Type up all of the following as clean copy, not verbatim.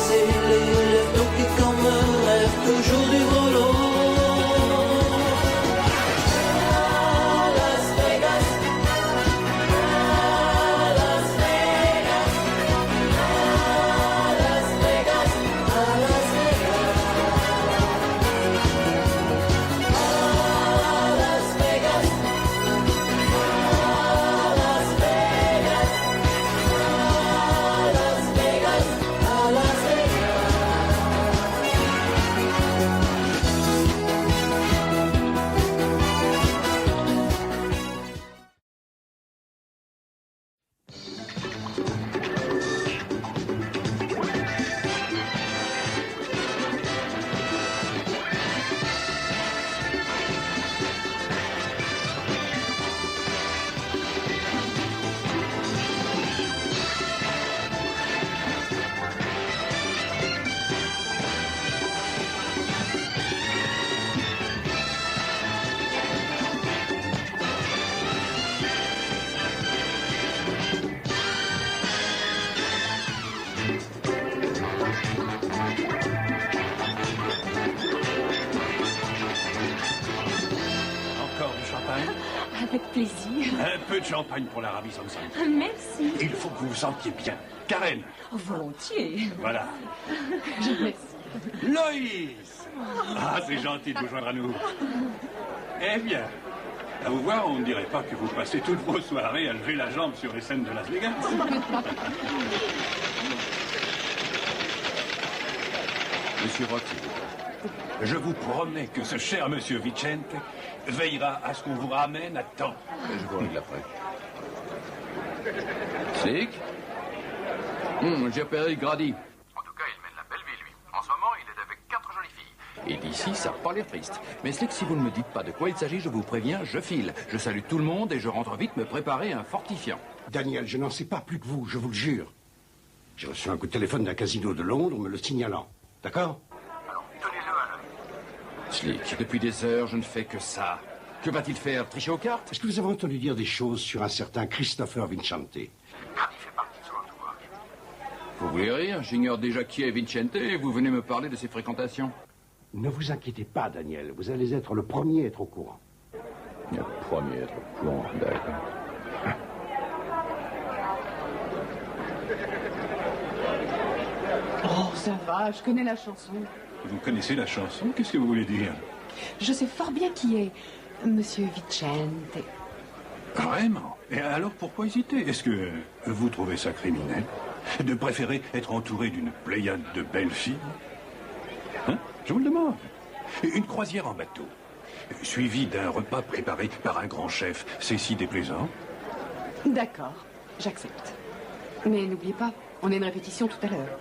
passer les lèvres toquées comme un rêve, toujours du gros lot. Avec plaisir. Un peu de champagne pour l'Arabie Samson. Merci. Il faut que vous vous sentiez bien. Karen. Volontiers. Voilà. Je remercie. Loïs. Ah, c'est gentil de vous joindre à nous. Eh bien, à vous voir, on ne dirait pas que vous passez toutes vos soirées à lever la jambe sur les scènes de Las Vegas. Monsieur Roth, je vous promets que ce cher monsieur Vicente veillera à ce qu'on vous ramène à temps. Je vous règle après. Slick j'ai repéré Grady. En tout cas, il mène la belle vie, lui. En ce moment, il est avec 4 jolies filles. Et d'ici, ça n'a pas l'air triste. Mais Slick, si vous ne me dites pas de quoi il s'agit, je vous préviens, je file. Je salue tout le monde et je rentre vite me préparer un fortifiant. Daniel, je n'en sais pas plus que vous, je vous le jure. J'ai reçu un coup de téléphone d'un casino de Londres me le signalant. D'accord? Alors, tenez-le à l'œil. Slick, depuis des heures, je ne fais que ça. Que va-t-il faire? Tricher aux cartes? Est-ce que vous avez entendu dire des choses sur un certain Christopher Vincente? Grady fait partie de son entourage. Vous voulez rire? J'ignore déjà qui est Vincente et vous venez me parler de ses fréquentations. Ne vous inquiétez pas, Daniel. Vous allez être le premier à être au courant. Le premier à être au courant, d'accord. Oh, ça va, je connais la chanson. Vous connaissez la chanson? Qu'est-ce que vous voulez dire? Je sais fort bien qui est Monsieur Vicente. Vraiment? Et alors pourquoi hésiter? Est-ce que vous trouvez ça criminel de préférer être entouré d'une pléiade de belles filles? Hein? Je vous le demande. Une croisière en bateau, suivie d'un repas préparé par un grand chef, c'est si déplaisant? D'accord, j'accepte. Mais n'oubliez pas, on a une répétition tout à l'heure.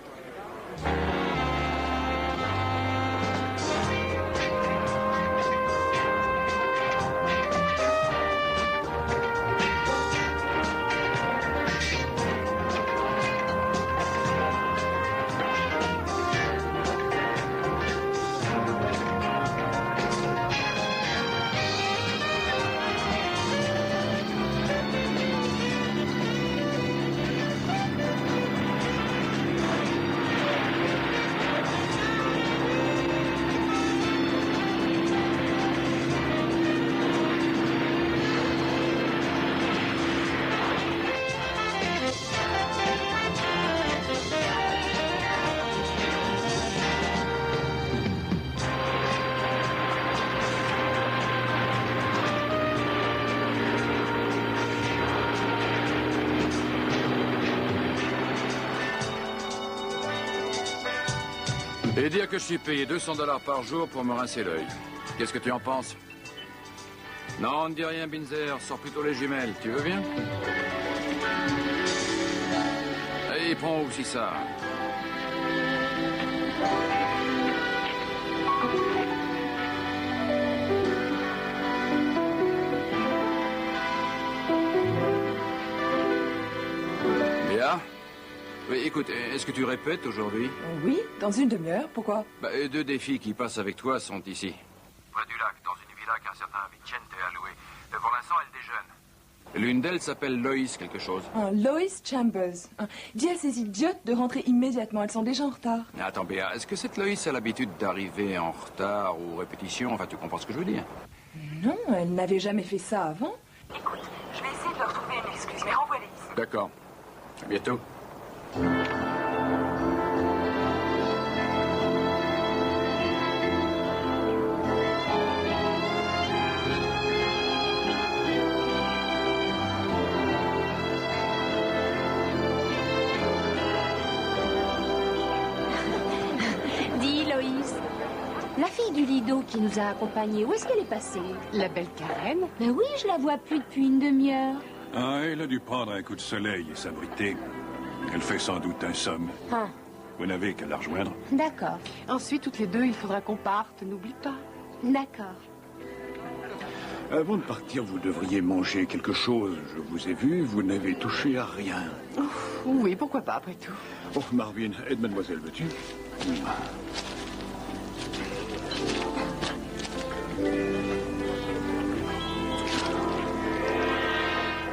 Et dire que je suis payé $200 par jour pour me rincer l'œil. Qu'est-ce que tu en penses? Non, ne dis rien, Binzer. Sors plutôt les jumelles. Tu veux bien? Allez, prends aussi ça. Bien. Oui, écoute, est-ce que tu répètes aujourd'hui? Oui, dans une demi-heure. Pourquoi? Deux des filles qui passent avec toi sont ici. Près du lac, dans une villa qu'un certain Vicente a louée. Pour l'instant, elle déjeune. L'une d'elles s'appelle Loïs quelque chose. Lois Chambers. Dis à ces idiotes de rentrer immédiatement, elles sont déjà en retard. Attends, Béa, est-ce que cette Loïs a l'habitude d'arriver en retard ou répétition? Enfin, tu comprends ce que je veux dire? Non, elle n'avait jamais fait ça avant. Écoute, je vais essayer de leur trouver une excuse, mais renvoie-les ici. D'accord. À bientôt. Dis, Loïs, la fille du Lido qui nous a accompagnés, où est-ce qu'elle est passée? La belle Karen? Ben oui, je la vois plus depuis une demi-heure. Ah, elle a dû prendre un coup de soleil et s'abriter. Elle fait sans doute un somme. Ah, Vous n'avez qu'à la rejoindre. d'accord, Ensuite, toutes les deux, il faudra qu'on parte, n'oublie pas. d'accord. Avant de partir, vous devriez manger quelque chose. Je vous ai vu, vous n'avez touché à rien. Oui, pourquoi pas, après tout. Oh, Marvin, aide mademoiselle, veux-tu?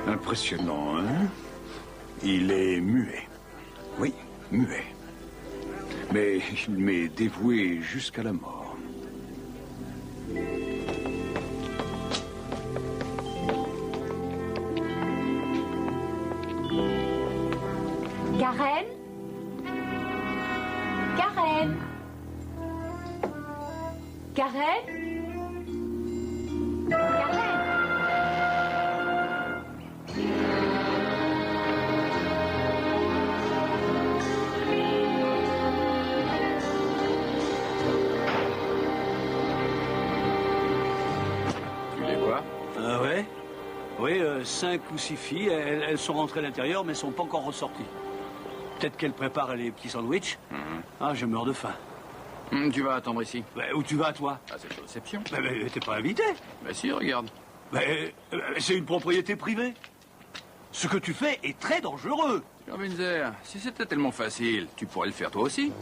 Impressionnant, hein? Il est muet. Oui, muet. Mais il m'est dévoué jusqu'à la mort. Karen? Karen? Karen? Karen? Tu les vois? Ouais. Oui, 5 ou 6 filles. Elles sont rentrées à l'intérieur, mais elles sont pas encore ressorties. Peut-être qu'elles préparent les petits sandwichs. Ah, je meurs de faim. Tu vas attendre ici. Où tu vas, toi? Ah, c'est la réception. Mais t'es pas invité. Mais si, regarde. C'est une propriété privée. Ce que tu fais est très dangereux. Binzer, si c'était tellement facile, tu pourrais le faire toi aussi.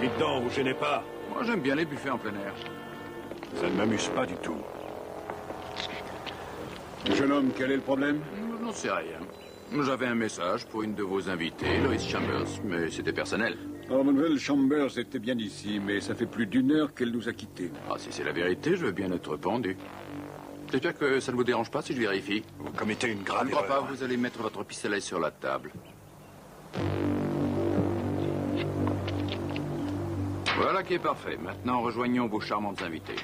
Dites donc, vous gênez pas? Moi, j'aime bien les buffets en plein air. Ça ne m'amuse pas du tout. Jeune homme, quel est le problème? Je n'en sais rien. J'avais un message pour une de vos invitées, Lois Chambers, mais c'était personnel. Oh, mademoiselle Chambers était bien ici, mais ça fait plus d'1 heure qu'elle nous a quittés. Ah, si c'est la vérité, je veux bien être pendu. J'espère que ça ne vous dérange pas si je vérifie. Vous commettez une Je grave ne crois pas, erreur. vous allez mettre votre pistolet sur la table. Voilà qui est parfait. Maintenant, rejoignons vos charmantes invitées.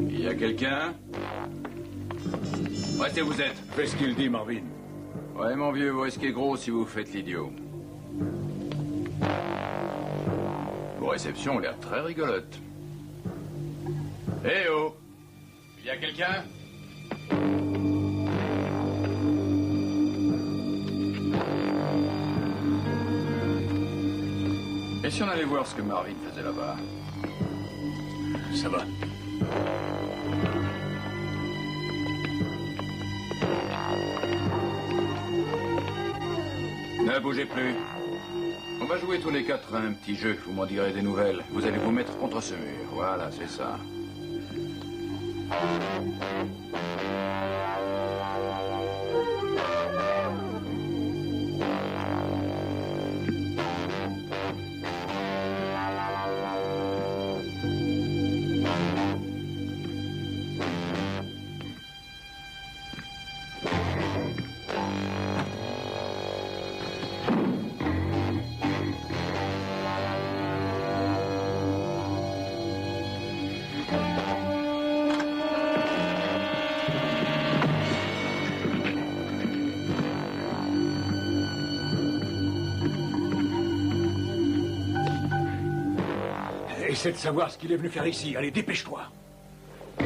Il y a quelqu'un? Restez où vous êtes. Fais ce qu'il dit, Marvin. Ouais, mon vieux, vous risquez gros si vous faites l'idiot. Vos réceptions ont l'air très rigolotes. Eh oh! Il y a quelqu'un? Et si on allait voir ce que Marvin faisait là-bas? Ça va. Ne bougez plus. On va jouer tous les 4 à un petit jeu. Vous m'en direz des nouvelles. Vous allez vous mettre contre ce mur. Voilà, c'est ça. Essaie de savoir ce qu'il est venu faire ici. Allez, dépêche-toi. Il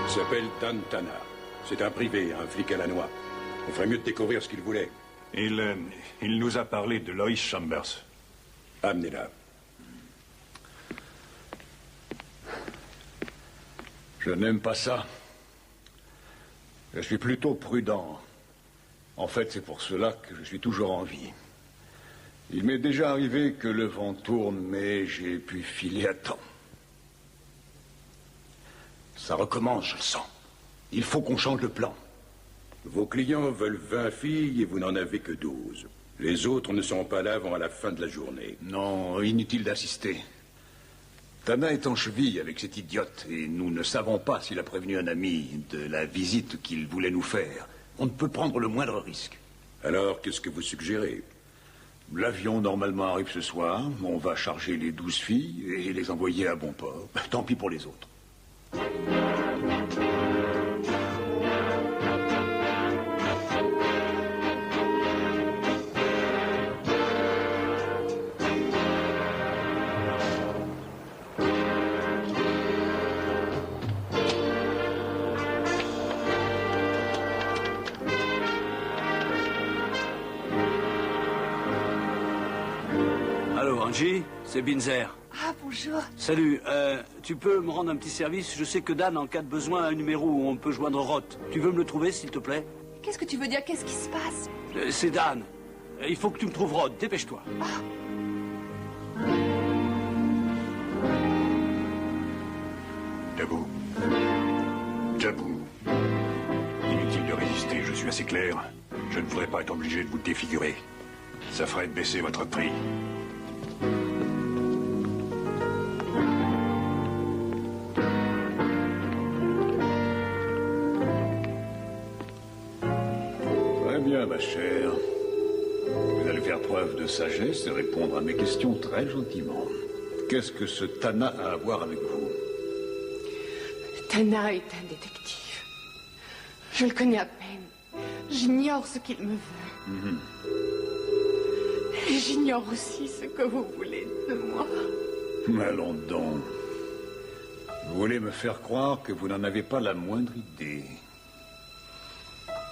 s'appelle Dan Tana. C'est un privé, un flic à la noix. On ferait mieux de découvrir ce qu'il voulait. Il nous a parlé de Lois Chambers. Amenez-la. Je n'aime pas ça. Je suis plutôt prudent. En fait, c'est pour cela que je suis toujours en vie. Il m'est déjà arrivé que le vent tourne, mais j'ai pu filer à temps. Ça recommence, je le sens. Il faut qu'on change de plan. Vos clients veulent 20 filles et vous n'en avez que 12. Les autres ne seront pas là avant la fin de la journée. Non, inutile d'insister. Tana est en cheville avec cet idiote et nous ne savons pas s'il a prévenu un ami de la visite qu'il voulait nous faire. On ne peut prendre le moindre risque. Alors, qu'est-ce que vous suggérez? L'avion, normalement, arrive ce soir. On va charger les 12 filles et les envoyer à bon port. Tant pis pour les autres. Allô, Angie, c'est Binzer. Ah, bonjour. Salut, tu peux me rendre un petit service? Je sais que Dan, en cas de besoin, a un numéro où on peut joindre Roth. Tu veux me le trouver, s'il te plaît? Qu'est-ce que tu veux dire? Qu'est-ce qui se passe? C'est Dan. Il faut que tu me trouves Roth, dépêche-toi. Debout. Debout. Inutile de résister, je suis assez clair. Je ne voudrais pas être obligé de vous défigurer. Ça ferait baisser votre prix. Très bien, ma chère. Vous allez faire preuve de sagesse et répondre à mes questions très gentiment. Qu'est-ce que ce Tana a à voir avec vous? Tana est un détective. Je le connais à peine. J'ignore ce qu'il me veut. Et j'ignore aussi ce que vous voulez de moi. Allons donc. Vous voulez me faire croire que vous n'en avez pas la moindre idée.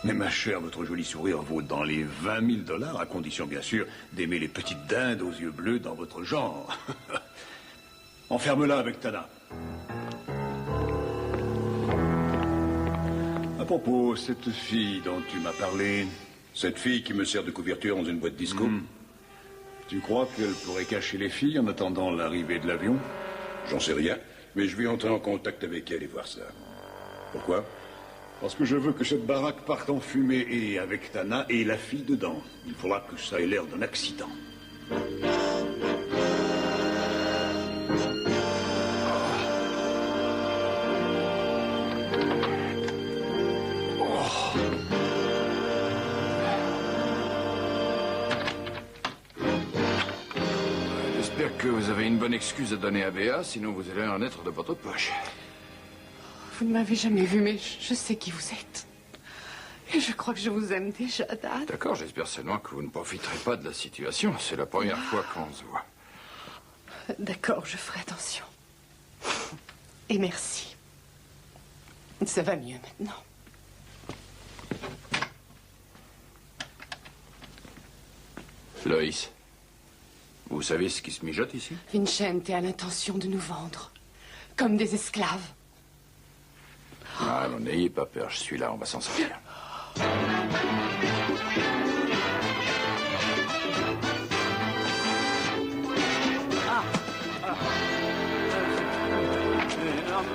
Mais ma chère, votre joli sourire vaut dans les 20 000 $, à condition bien sûr d'aimer les petites dindes aux yeux bleus dans votre genre. Enferme-la avec Tana. À propos, cette fille dont tu m'as parlé... Cette fille qui me sert de couverture dans une boîte disco. Tu crois qu'elle pourrait cacher les filles en attendant l'arrivée de l'avion? J'en sais rien, mais je vais entrer en contact avec elle et voir ça. Pourquoi? Parce que je veux que cette baraque parte en fumée et avec Tana et la fille dedans. Il faudra que ça ait l'air d'un accident. J'espère que vous avez une bonne excuse à donner à Béa, sinon vous allez en être de votre poche. Vous ne m'avez jamais vu, mais je sais qui vous êtes. Et je crois que je vous aime déjà, Dan. D'accord, j'espère seulement que vous ne profiterez pas de la situation. C'est la première fois qu'on se voit. D'accord, je ferai attention. Et merci. Ça va mieux maintenant. Loïs, vous savez ce qui se mijote ici? Vincente a l'intention de nous vendre. Comme des esclaves. Ah, non, n'ayez pas peur, je suis là, on va s'en sortir.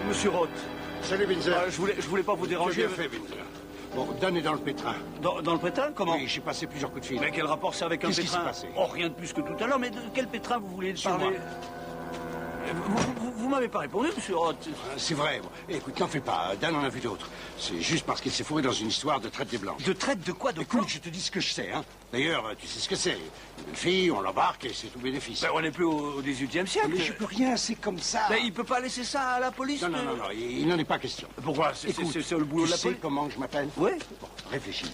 Monsieur Roth. Salut, Binzer. Je voulais pas vous déranger. J'ai bien fait, Binzer. Bon, Dan est dans le pétrin. Dans le pétrin? Comment? Oui, j'ai passé plusieurs coups de fil. Mais quel rapport c'est avec un pétrin? Qu'est-ce qui s'est passé? Oh, rien de plus que tout à l'heure. Mais de quel pétrin vous voulez parler? Vous m'avez pas répondu, monsieur Roth. C'est vrai. Bon. Écoute, n'en fais pas. Dan en a vu d'autres. C'est juste parce qu'il s'est fourré dans une histoire de traite des blanches. De traite de quoi? Écoute, je te dis ce que je sais, hein. D'ailleurs, tu sais ce que c'est. Une fille, on l'embarque et c'est tout bénéfice. Ben, on n'est plus au XVIIIe siècle. Mais je peux rien, c'est comme ça. Ben, il peut pas laisser ça à la police? Non, il n'en est pas question. Pourquoi? Écoute, c'est le boulot de la police. Tu sais comment je m'appelle? Oui. Bon, réfléchis.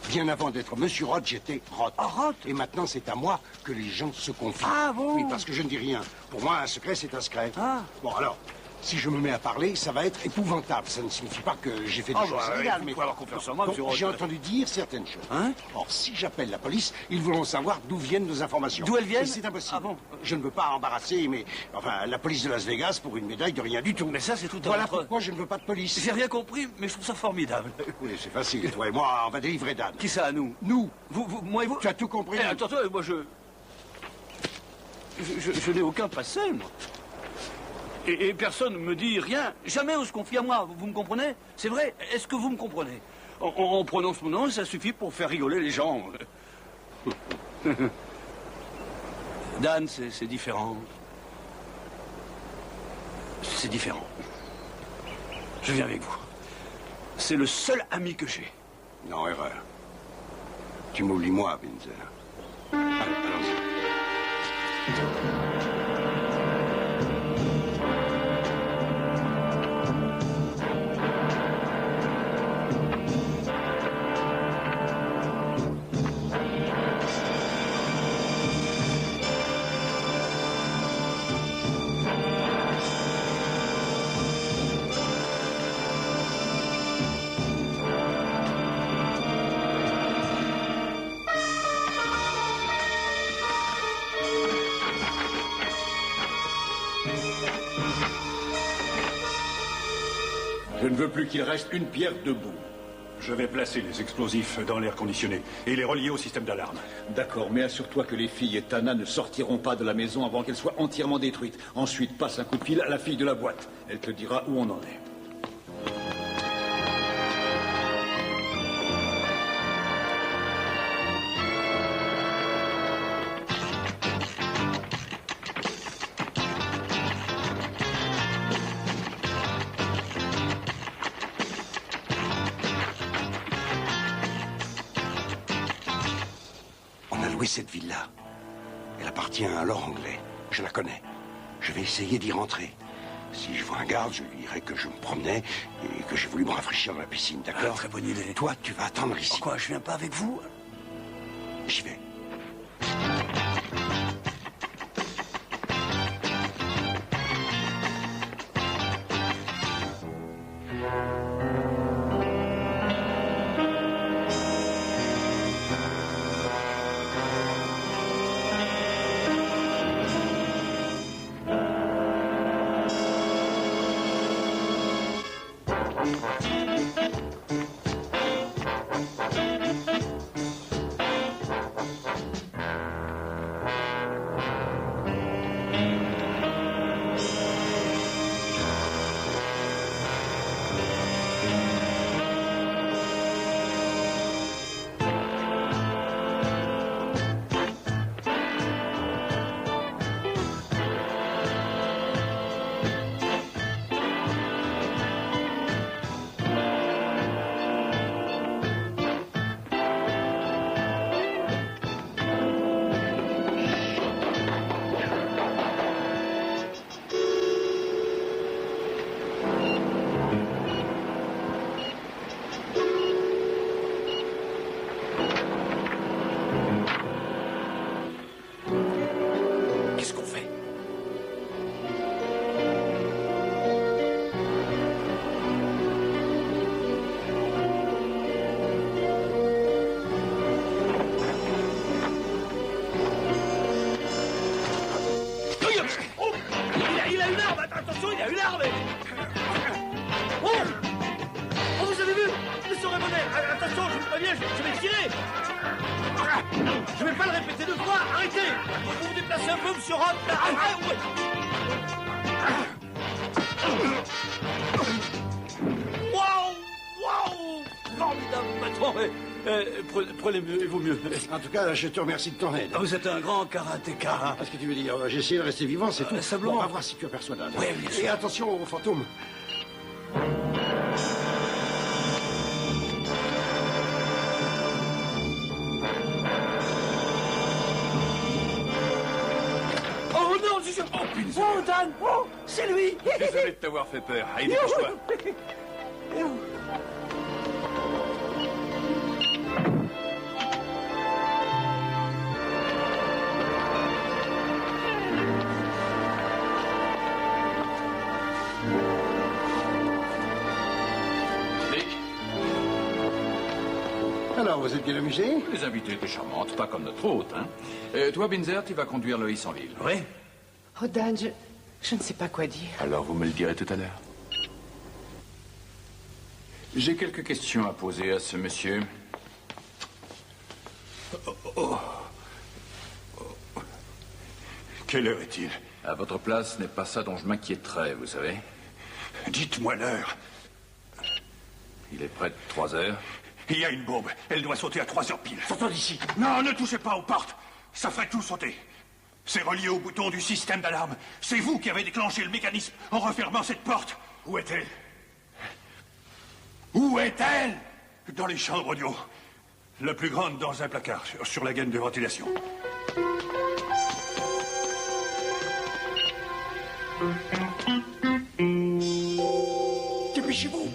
Bien avant d'être Monsieur Roth, j'étais Roth. Ah, Roth. Et maintenant, c'est à moi que les gens se confient. Ah bon? Oui, parce que je ne dis rien. Pour moi, un secret, c'est un secret. Ah. Bon, alors, si je me mets à parler, ça va être épouvantable. Ça ne signifie pas que j'ai fait des choses illégales, mais il faut avoir confiance en moi, donc, monsieur Roth. j'ai entendu dire certaines choses. Hein? Or, si j'appelle la police, ils voudront savoir d'où viennent nos informations. D'où elles viennent? Et c'est impossible. Ah bon? Je ne veux pas embarrasser, mais enfin, la police de Las Vegas pour une médaille de rien du tout. Mais ça, c'est tout à Voilà votre... pourquoi je ne veux pas de police. J'ai rien compris, mais je trouve ça formidable. Oui, c'est facile. Toi et moi, on va délivrer Dan. Qui ça, nous? Nous. Moi et vous? Tu as tout compris. Attends, moi, je n'ai aucun passé, moi. Et personne ne me dit rien. Jamais on se confie à moi. Vous me comprenez? C'est vrai. Est-ce que vous me comprenez? On prononce mon nom et ça suffit pour faire rigoler les gens. Dan, c'est différent. C'est différent. Je viens avec vous. C'est le seul ami que j'ai. Non, erreur. Tu m'oublies moi, Binzer. Allons-y. Je ne veux plus qu'il reste une pierre debout. Je vais placer les explosifs dans l'air conditionné et les relier au système d'alarme. D'accord, mais assure-toi que les filles et Tana ne sortiront pas de la maison avant qu'elle soit entièrement détruite. Ensuite, passe un coup de fil à la fille de la boîte. Elle te dira où on en est. Cette ville-là, elle appartient à un lord anglais. Je la connais. Je vais essayer d'y rentrer. Si je vois un garde, je lui dirai que je me promenais et que j'ai voulu me rafraîchir dans la piscine, d'accord? Très bonne idée. Toi, tu vas attendre ici. Pourquoi? Je viens pas avec vous? J'y vais. Prenez mieux, il vaut mieux. En tout cas, je te remercie de ton aide. Vous êtes un grand karatéka. Qu'est-ce que tu veux dire? J'ai essayé de rester vivant, c'est tout. Simplement. Bon, on va voir si tu aperçois Dan. Oui, bien sûr. Et attention aux fantômes. Oh non, je suis... Oh, Dan! Oh, c'est lui! Désolé de t'avoir fait peur. Allez, dépêche-toi. Alors, vous êtes bien amusé? Les invités étaient charmantes, pas comme notre hôte, hein. Toi, Binzer, tu vas conduire Loïs en ville. Oui. Oh, Dan, je ne sais pas quoi dire. Alors, vous me le direz tout à l'heure. J'ai quelques questions à poser à ce monsieur. Quelle heure est-il? À votre place, ce n'est pas ça dont je m'inquiéterais, vous savez. Dites-moi l'heure. Il est près de 3 heures. Il y a une bombe. Elle doit sauter à 3 heures pile. Sortons d'ici. Non, ne touchez pas aux portes. Ça ferait tout sauter. C'est relié au bouton du système d'alarme. C'est vous qui avez déclenché le mécanisme en refermant cette porte. Où est-elle? Où est-elle? Dans les chambres audio. La plus grande dans un placard, sur la gaine de ventilation. Dépêchez-vous.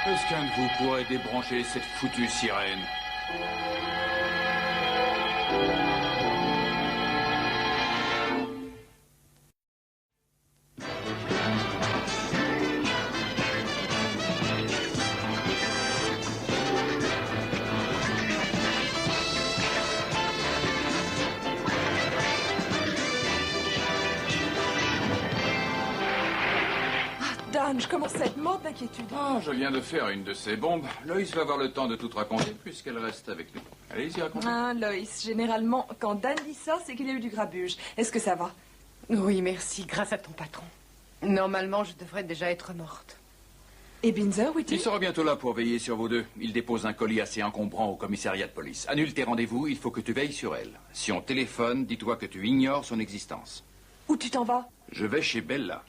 Est-ce qu'un de vous pourrait débrancher cette foutue sirène? Dan, je commence à être morte d'inquiétude. Ah, je viens de faire une de ces bombes. Loïs va avoir le temps de tout raconter puisqu'elle reste avec nous. Allez-y, racontez. Ah, Loïs, généralement, quand Dan dit ça, c'est qu'il y a eu du grabuge. Est-ce que ça va? Oui, merci, grâce à ton patron. Normalement, je devrais déjà être morte. Et Binzer, où est-il? Il sera bientôt là pour veiller sur vous deux. Il dépose un colis assez encombrant au commissariat de police. Annule tes rendez-vous, il faut que tu veilles sur elle. Si on téléphone, dis-toi que tu ignores son existence. Où tu t'en vas? Je vais chez Bella.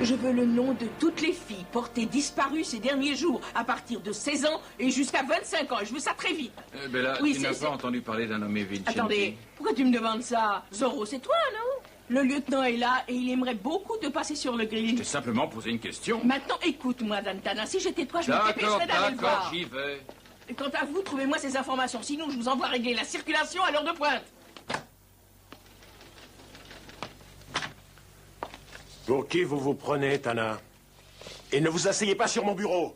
Je veux le nom de toutes les filles portées disparues ces derniers jours, à partir de 16 ans et jusqu'à 25 ans. Je veux ça très vite. Bella, Oui, tu n'as pas entendu parler d'un nommé Vincenti? Attendez, pourquoi tu me demandes ça? Zorro, c'est toi, non? Le lieutenant est là et il aimerait beaucoup de passer sur le grill. Je t'ai simplement posé une question. Maintenant, écoute-moi, Dantana. Si j'étais toi, je me dépêcherais d'aller le voir. D'accord, j'y vais. Et quant à vous, trouvez-moi ces informations. Sinon, je vous envoie régler la circulation à l'heure de pointe. Pour qui vous vous prenez, Tana? Et ne vous asseyez pas sur mon bureau.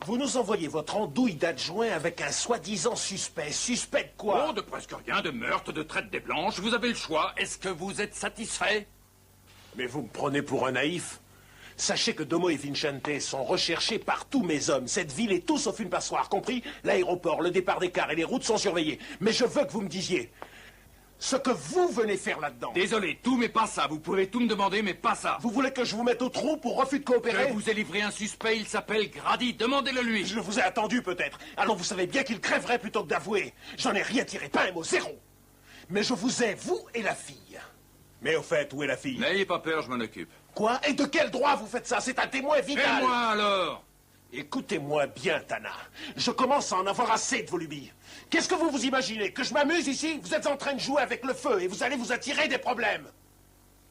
Vous nous envoyez votre andouille d'adjoint avec un soi-disant suspect. Suspect de quoi? Oh, de presque rien, de meurtre, de traite des blanches. Vous avez le choix. Est-ce que vous êtes satisfait? Mais vous me prenez pour un naïf. Sachez que Domo et Vincente sont recherchés par tous mes hommes. Cette ville est tout sauf une passoire, compris? L'aéroport, le départ des cars et les routes sont surveillés. Mais je veux que vous me disiez ce que vous venez faire là-dedans. Désolé, tout mais pas ça. Vous pouvez tout me demander, mais pas ça. Vous voulez que je vous mette au trou pour refus de coopérer? Je vous ai livré un suspect, il s'appelle Grady. Demandez-le lui. Je vous ai attendu peut-être. Alors vous savez bien qu'il crèverait plutôt que d'avouer. J'en ai rien tiré, pas un mot, zéro. Mais je vous ai, vous et la fille. Mais au fait, où est la fille? N'ayez pas peur, je m'en occupe. Quoi? Et de quel droit vous faites ça? C'est un témoin vital. Et moi alors? Écoutez-moi bien, Tana. Je commence à en avoir assez de vos lubies. Qu'est-ce que vous vous imaginez? Que je m'amuse ici? Vous êtes en train de jouer avec le feu et vous allez vous attirer des problèmes.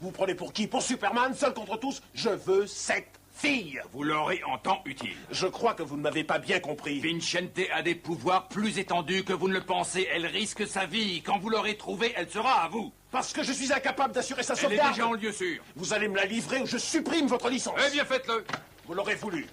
Vous prenez pour qui? Pour Superman, seul contre tous? Je veux cette fille. Vous l'aurez en temps utile. Je crois que vous ne m'avez pas bien compris. Vincente a des pouvoirs plus étendus que vous ne le pensez. Elle risque sa vie. Quand vous l'aurez trouvée, elle sera à vous. Parce que je suis incapable d'assurer sa Elle sauvegarde. est déjà en lieu sûr. Vous allez me la livrer ou je supprime votre licence. Eh bien, faites-le. Vous l'aurez voulu.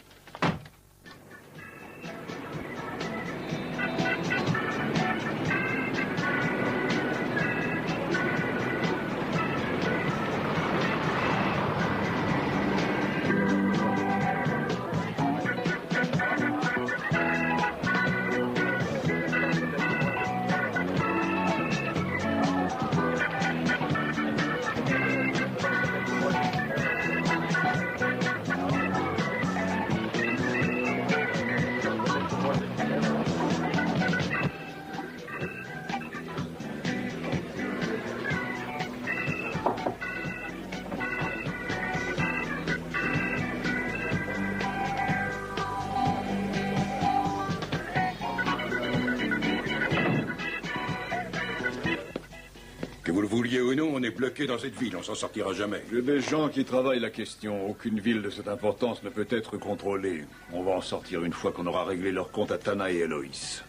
Que vous le vouliez ou non, on est bloqué dans cette ville, on s'en sortira jamais. J'ai des gens qui travaillent la question. Aucune ville de cette importance ne peut être contrôlée. On va en sortir une fois qu'on aura réglé leur compte à Tana et Eloïs.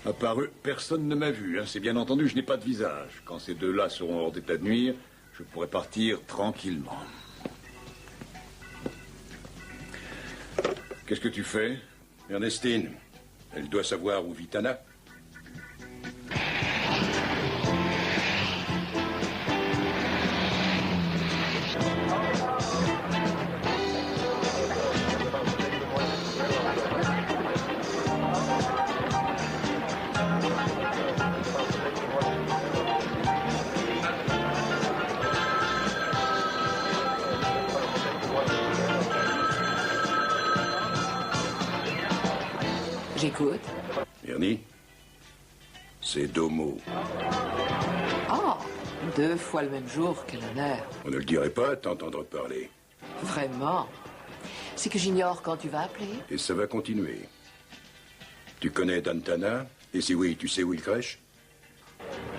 À part eux, personne ne m'a vu. Hein. C'est bien entendu, je n'ai pas de visage. Quand ces deux-là seront hors d'état de nuire, je pourrai partir tranquillement. Qu'est-ce que tu fais? Ernestine, elle doit savoir où vit Tana. J'écoute. Ernie, c'est Domo. Oh, 2 fois le même jour, quel honneur. On ne le dirait pas à t'entendre parler. Vraiment. C'est que j'ignore quand tu vas appeler. Et ça va continuer. Tu connais Dan Tana? Et si oui, tu sais où il crèche?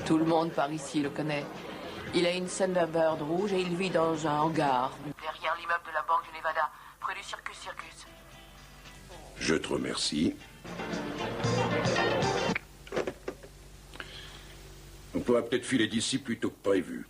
Tout le monde par ici le connaît. Il a une Thunderbird rouge et il vit dans un hangar. Derrière l'immeuble de la Banque du Nevada, près du Circus. Je te remercie. On pourra peut-être filer d'ici plus tôt que prévu.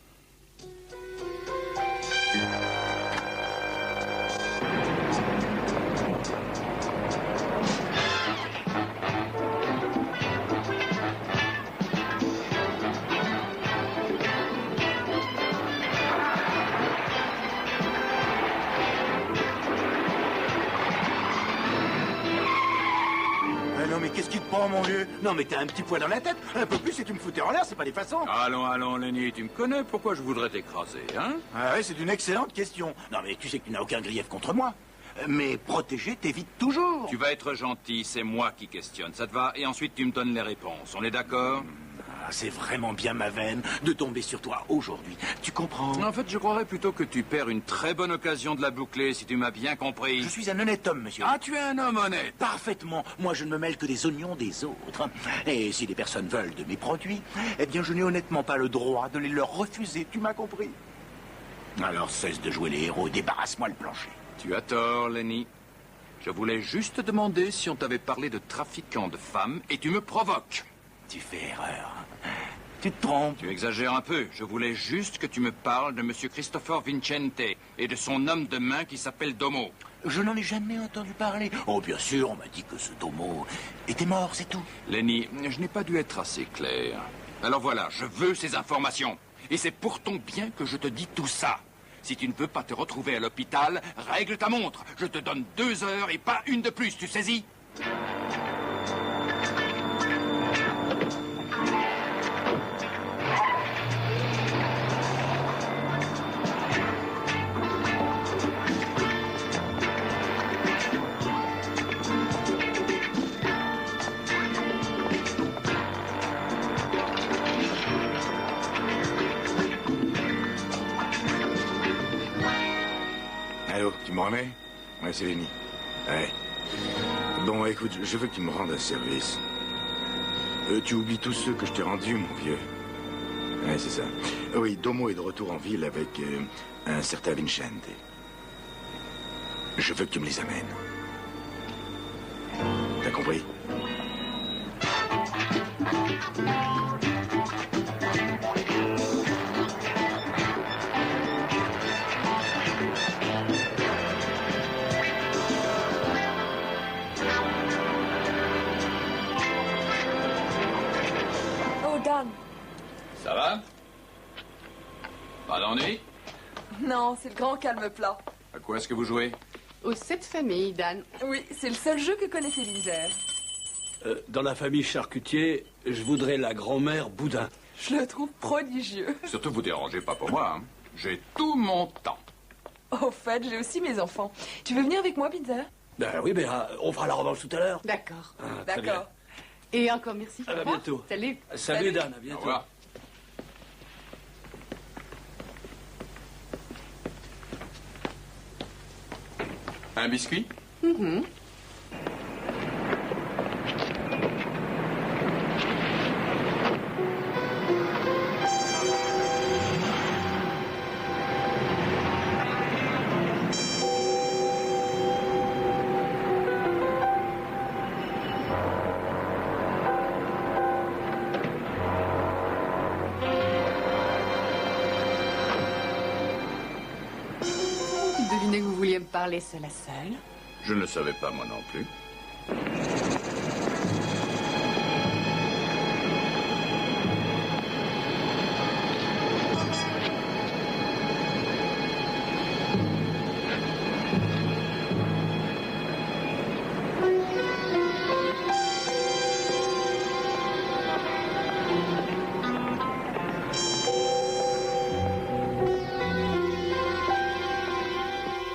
Non mais qu'est-ce qui te prend, mon vieux? Non mais t'as un petit poids dans la tête. Un peu plus et tu me foutais en l'air, c'est pas des façons. Allons, Lenny, tu me connais, pourquoi je voudrais t'écraser, hein? Ah ouais, c'est une excellente question. Non mais tu sais que tu n'as aucun grief contre moi. Mais protéger t'évite toujours. Tu vas être gentil, c'est moi qui questionne, ça te va? Et ensuite tu me donnes les réponses, on est d'accord? C'est vraiment bien ma veine de tomber sur toi aujourd'hui. Tu comprends? En fait, je croirais plutôt que tu perds une très bonne occasion de la boucler, si tu m'as bien compris. Je suis un honnête homme, monsieur. Ah, tu es un homme honnête? Parfaitement. Moi, je ne me mêle que des oignons des autres. Et si des personnes veulent de mes produits, eh bien, je n'ai honnêtement pas le droit de les leur refuser. Tu m'as compris? Alors, cesse de jouer les héros et débarrasse-moi le plancher. Tu as tort, Lenny. Je voulais juste demander si on t'avait parlé de trafiquants de femmes et tu me provoques. Tu fais erreur. Tu te trompes. Tu exagères un peu. Je voulais juste que tu me parles de M. Christopher Vincente et de son homme de main qui s'appelle Domo. Je n'en ai jamais entendu parler. Oh, bien sûr, on m'a dit que ce Domo était mort, c'est tout. Lenny, je n'ai pas dû être assez clair. Alors voilà, je veux ces informations. Et c'est pour ton bien que je te dis tout ça. Si tu ne peux pas te retrouver à l'hôpital, règle ta montre. Je te donne 2 heures et pas une de plus, tu saisis? Allô, tu me remets? Ouais, c'est Lenny. Ouais. Bon, écoute, je veux que tu me rendes un service. Tu oublies tous ceux que je t'ai rendus, mon vieux. Ouais, c'est ça. Oui, Domo est de retour en ville avec un certain Vincente. Je veux que tu me les amènes. T'as compris? Oh, Dan. Ça va? Pas d'ennui? Non, c'est le grand calme plat. À quoi est-ce que vous jouez? Aux 7 familles, Dan. Oui, c'est le seul jeu que connaissait Linzer. Dans la famille Charcutier, je voudrais la grand-mère Boudin. Je le trouve prodigieux. Surtout, vous dérangez pas pour moi. Hein. J'ai tout mon temps. Au fait, j'ai aussi mes enfants. Tu veux venir avec moi, Binzer? Ben oui, mais on fera la revanche tout à l'heure. D'accord. Ah, très bien. D'accord. Et encore merci. À bientôt. Salut. Salut, Dan, à bientôt. Au revoir. Un biscuit? Mhm. Devinez que vous vouliez me parler seul à seul. Je ne le savais pas, moi non plus.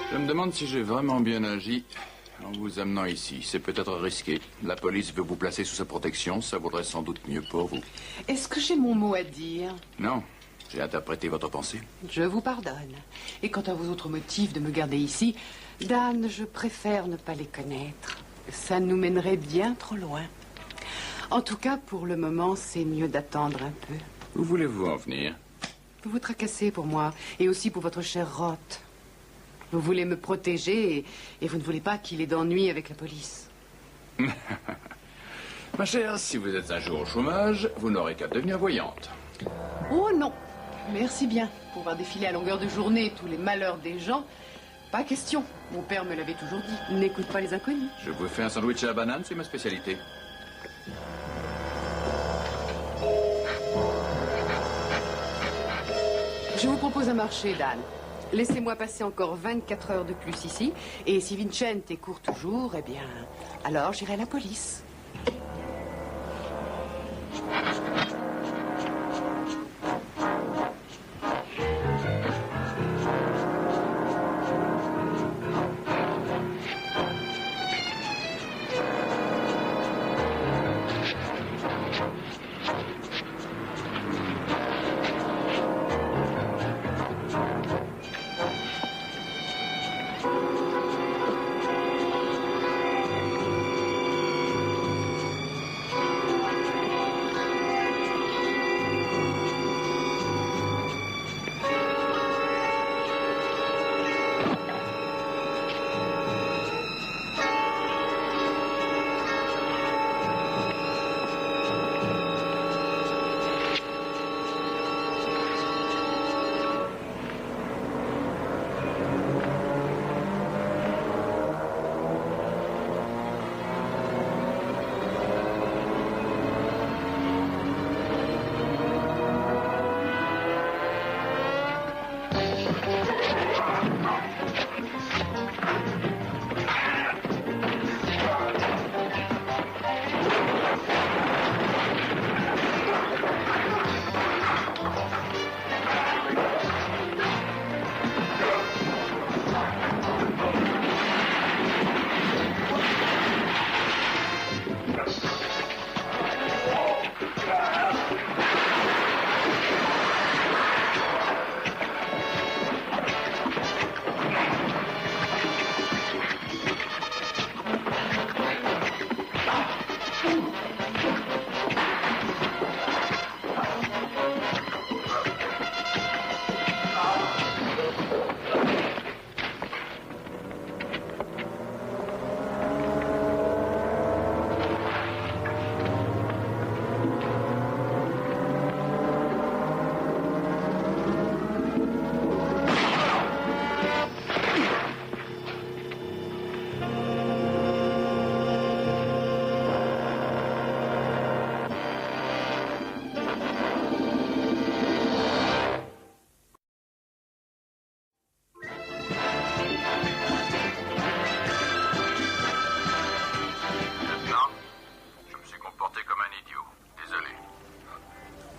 Je me demande si j'ai vraiment bien agi en vous amenant ici. C'est peut-être risqué. La police veut vous placer sous sa protection. Ça vaudrait sans doute mieux pour vous. Est-ce que j'ai mon mot à dire? Non, j'ai interprété votre pensée. Je vous pardonne. Et quant à vos autres motifs de me garder ici, Dan, je préfère ne pas les connaître. Ça nous mènerait bien trop loin. En tout cas, pour le moment, c'est mieux d'attendre un peu. Où voulez-vous en venir? Vous vous tracassez pour moi, et aussi pour votre cher Roth. Vous voulez me protéger, et vous ne voulez pas qu'il ait d'ennui avec la police. Ma chère, si vous êtes un jour au chômage, vous n'aurez qu'à devenir voyante. Oh non, merci bien. Pour voir défiler à longueur de journée tous les malheurs des gens, pas question. Mon père me l'avait toujours dit. N'écoute pas les inconnus. Je vous fais un sandwich à la banane, c'est ma spécialité. Je vous propose un marché, Dan. Laissez-moi passer encore 24 heures de plus ici. Et si Vincente court toujours, eh bien, alors j'irai à la police.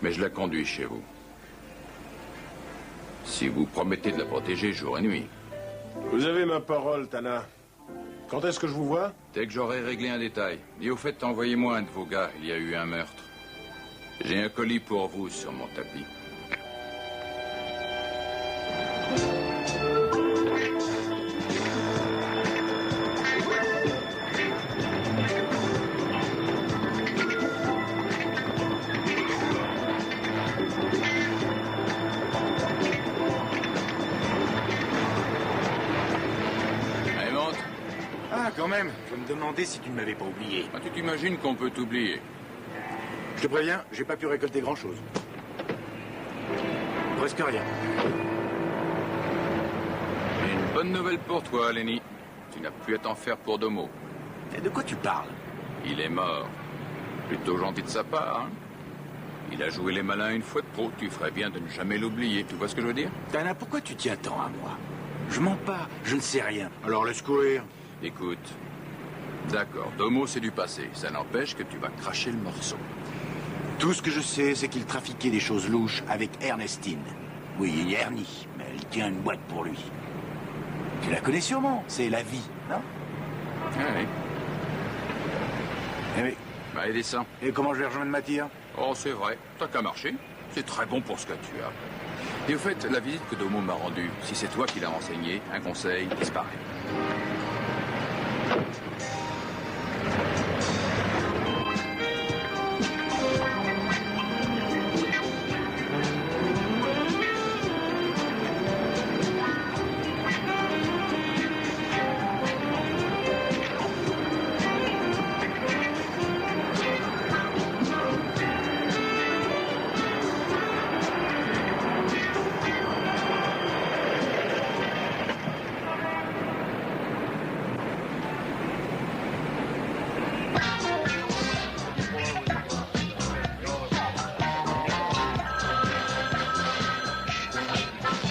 Mais je la conduis chez vous. Si vous promettez de la protéger jour et nuit. Vous avez ma parole, Tana. Quand est-ce que je vous vois? Dès que j'aurai réglé un détail. Et au fait, envoyez-moi un de vos gars. Il y a eu un meurtre. J'ai un colis pour vous sur mon tapis. Quand même, je me demandais si tu ne m'avais pas oublié. Ah, tu t'imagines qu'on peut t'oublier? Je te préviens, j'ai pas pu récolter grand-chose. Presque rien. Une bonne nouvelle pour toi, Lenny. Tu n'as plus à t'en faire pour Domo. Et de quoi tu parles? Il est mort. Plutôt gentil de sa part, hein? Il a joué les malins une fois de trop. Tu ferais bien de ne jamais l'oublier. Tu vois ce que je veux dire? Tana, pourquoi tu tiens tant à moi? Je mens pas, je ne sais rien. Alors laisse courir. Écoute, d'accord, Domo c'est du passé. Ça n'empêche que tu vas cracher le morceau. Tout ce que je sais, c'est qu'il trafiquait des choses louches avec Ernestine. Oui, Ernie, mais elle tient une boîte pour lui. Tu la connais sûrement, c'est la vie, non? Ah oui. Eh oui. Bah, et descends. Et comment je vais rejoindre Mathia? Oh, c'est vrai, t'as qu'à marcher. C'est très bon pour ce que tu as. Et au fait, la visite que Domo m'a rendue, si c'est toi qui l'as renseignée, un conseil disparaît.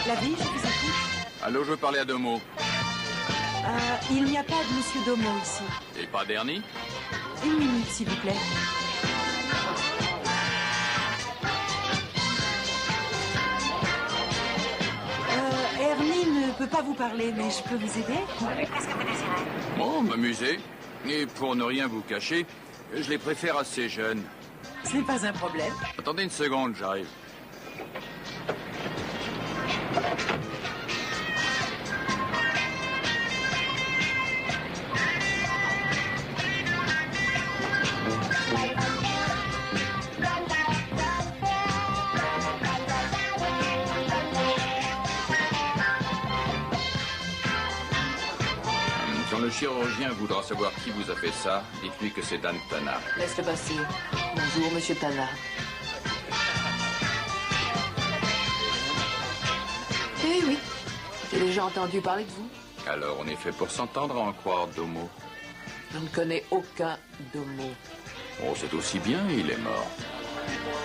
La vie, je vous écoute. Allô, je veux parler à Domo. Il n'y a pas de Monsieur Domo ici. Et pas d'Ernie? Une minute, s'il vous plaît. Ernie ne peut pas vous parler, mais je peux vous aider? Qu'est-ce que vous désirez? Oh, m'amuser. Et pour ne rien vous cacher, je les préfère assez jeunes. Ce n'est pas un problème. Attendez une seconde, j'arrive. Quand le chirurgien voudra savoir qui vous a fait ça, dites-lui que c'est Dan Tana. Laisse-le passer. Bonjour, monsieur Tana. Eh oui, j'ai déjà entendu parler de vous. Alors, on est fait pour s'entendre à en croire Domo. Je ne connais aucun Domo. Oh, c'est aussi bien, il est mort.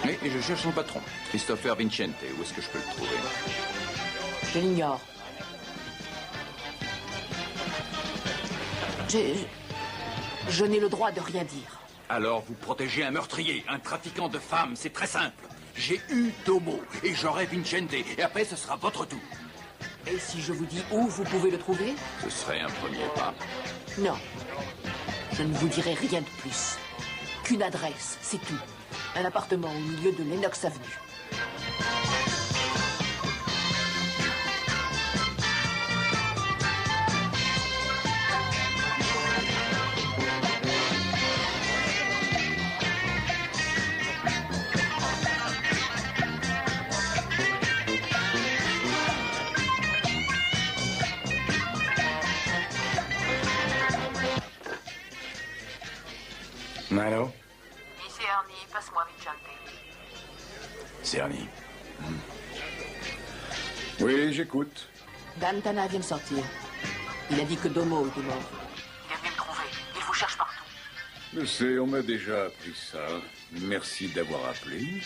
Mais je cherche son patron, Christopher Vincente. Où est-ce que je peux le trouver? Je l'ignore. Je n'ai le droit de rien dire. Alors, vous protégez un meurtrier, un trafiquant de femmes, c'est très simple. J'ai eu Domo et j'aurai Vincente, et après ce sera votre tour. Et si je vous dis où vous pouvez le trouver? Ce serait un premier pas. Non. Je ne vous dirai rien de plus. Qu'une adresse, c'est tout. Un appartement au milieu de Lennox Avenue. Allô? Ici Ernie, passe-moi Vincente. C'est Ernie. Oui, j'écoute. Dan Tana vient de sortir. Il a dit que Domo était mort. Il est venu me trouver. Il vous cherche partout. Je sais, on m'a déjà appris ça. Merci d'avoir appelé.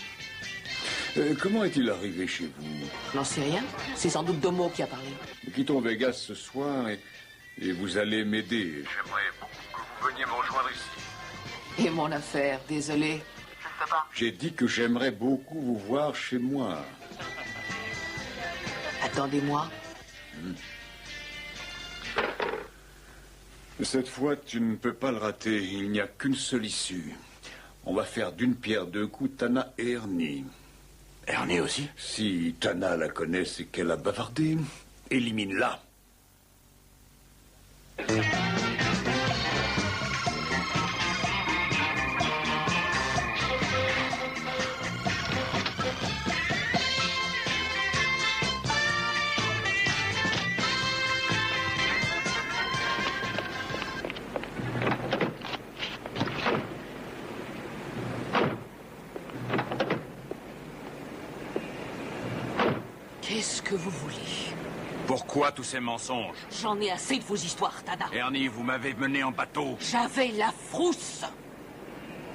Comment est-il arrivé chez vous? J'en sais rien. C'est sans doute Domo qui a parlé. Nous quittons Vegas ce soir et vous allez m'aider. J'aimerais beaucoup que vous veniez me rejoindre ici. Et mon affaire, désolé. Je Papa. J'ai dit que j'aimerais beaucoup vous voir chez moi. Attendez-moi. Cette fois, tu ne peux pas le rater. Il n'y a qu'une seule issue. On va faire d'une pierre deux coups Tana et Ernie. Ernie aussi? Si Tana la connaît, c'est qu'elle a bavardé. Élimine-la. Qu'est-ce que vous voulez? Pourquoi tous ces mensonges? J'en ai assez de vos histoires, Tana. Ernie, vous m'avez mené en bateau. J'avais la frousse.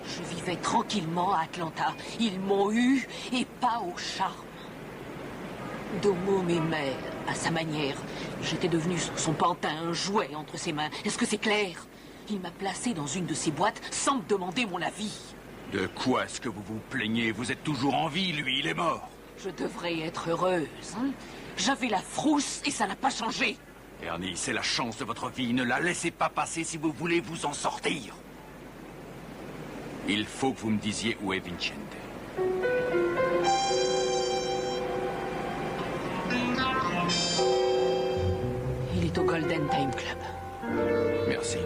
Je vivais tranquillement à Atlanta. Ils m'ont eu et pas au charme. Domo m'aimait à sa manière. J'étais devenu son pantin, un jouet entre ses mains. Est-ce que c'est clair? Il m'a placé dans une de ses boîtes sans me demander mon avis. De quoi est-ce que vous vous plaignez? Vous êtes toujours en vie, lui, il est mort. Je devrais être heureuse. Hein? J'avais la frousse et ça n'a pas changé. Ernie, c'est la chance de votre vie. Ne la laissez pas passer si vous voulez vous en sortir. Il faut que vous me disiez où est Vincente. Il est au Golden Time Club. Merci.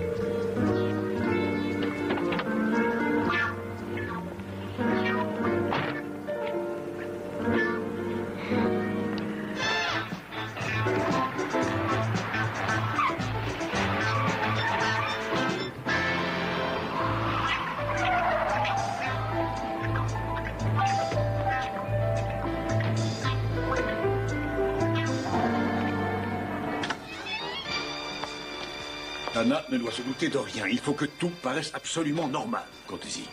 Tana ne doit se douter de rien. Il faut que tout paraisse absolument normal. Comptez-y.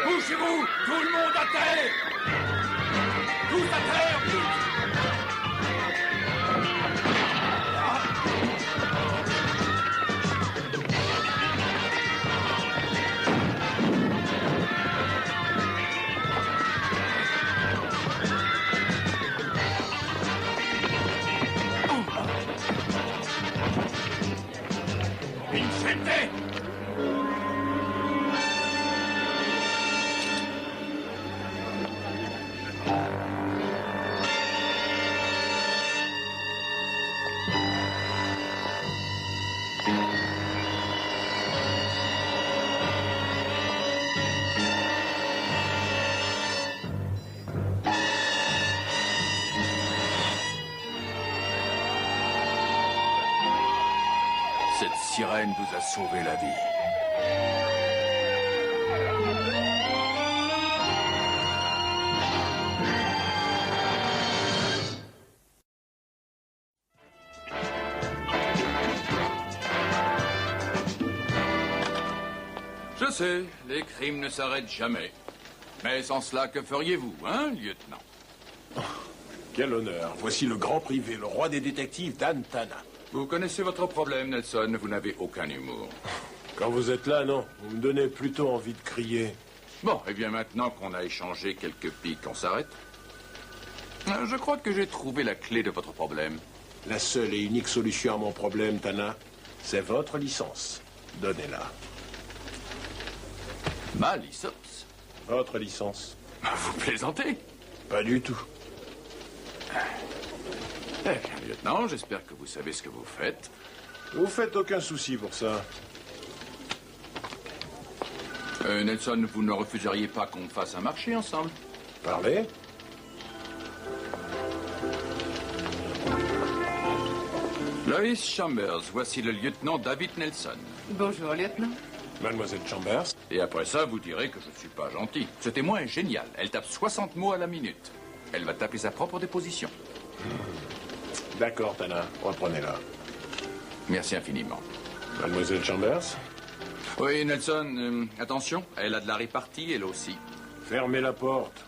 Bougez-vous! Tout le monde à terre! Tous à terre, vite! Vincente! Cette sirène vous a sauvé la vie. Je sais, les crimes ne s'arrêtent jamais. Mais sans cela, que feriez-vous, hein, lieutenant? Oh, quel honneur. Voici le grand privé, le roi des détectives, Dan Tana. Vous connaissez votre problème, Nelson. Vous n'avez aucun humour. Quand vous êtes là, non. Vous me donnez plutôt envie de crier. Bon, et bien maintenant qu'on a échangé quelques piques, on s'arrête? Je crois que j'ai trouvé la clé de votre problème. La seule et unique solution à mon problème, Tana, c'est votre licence. Donnez-la. Ma licence? Votre licence. Vous plaisantez? Pas du tout. Eh bien, lieutenant, j'espère que vous savez ce que vous faites. Vous faites aucun souci pour ça. Nelson, vous ne refuseriez pas qu'on fasse un marché ensemble? Parlez. Lois Chambers, voici le lieutenant David Nelson. Bonjour, lieutenant. Mademoiselle Chambers. Et après ça, vous direz que je ne suis pas gentil. Ce témoin est génial. Elle tape 60 mots à la minute. Elle va taper sa propre déposition. D'accord, Tana. Reprenez-la. Merci infiniment. Mademoiselle Chambers. Oui, Nelson, attention, elle a de la répartie, elle aussi. Fermez la porte.